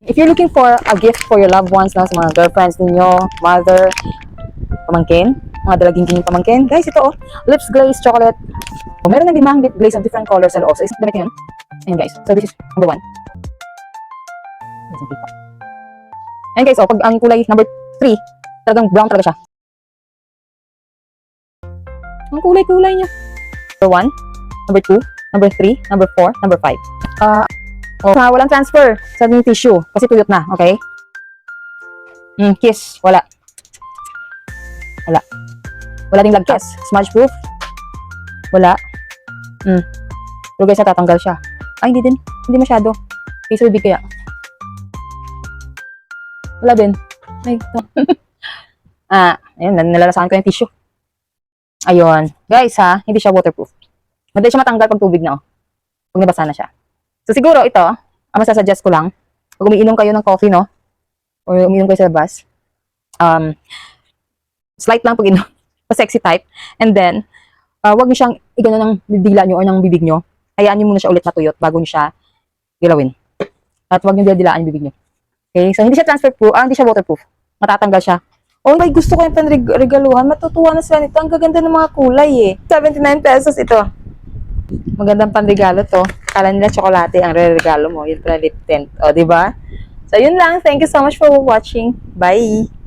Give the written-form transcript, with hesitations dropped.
If you're looking for a gift for your loved ones, no, sa mga girlfriends ninyo, mother, pamangkin, mga dalaging pamangkin, guys, ito oh, lips glaze chocolate. Oh, meron na limang lip glaze of different colors sa loob. So, damit yun. Ayan guys, so this is number 1. Ayan guys, oh, pag ang kulay number 3, talagang brown talaga siya. Ang kulay-kulay niya. Number 1, number 2, number 3, number 4, number 5. Walang transfer sa yung tissue kasi tuyot na, okay? Kiss, wala. Wala ding lag kiss. Smudge proof, wala. Pero guys, natatanggal siya. Ay, hindi din. Hindi masyado. Okay, so ibig kaya. Wala din. Ay, ito. Ayun, nalalasahan ko yung tissue. Ayun. Guys, ha, hindi siya waterproof. Madali siya matanggal pag tubig na, oh. Pag nabasa na siya. So, siguro ito, ang masasuggest ko lang, pag umiinom kayo ng coffee, no? Or umiinom kayo sa labas, slight lang pag inom, pa-sexy type. And then, wag niyo siyang igano ng dila nyo or ng bibig nyo. Hayaan niyo muna siya ulit matuyot bago niyo siya dilawin. At wag niyo dilaan yung bibig nyo. Okay? So, hindi siya hindi siya waterproof. Matatanggal siya. Oh my, gusto ko yung panregaluhan. Matutuwa na sila nito. Ang gaganda ng mga kulay, eh. 79 pesos ito. Magandang panregalo to. Kala nila tsokolate ang regalo mo. Yun pala lip tint. O, diba? So, yun lang. Thank you so much for watching. Bye!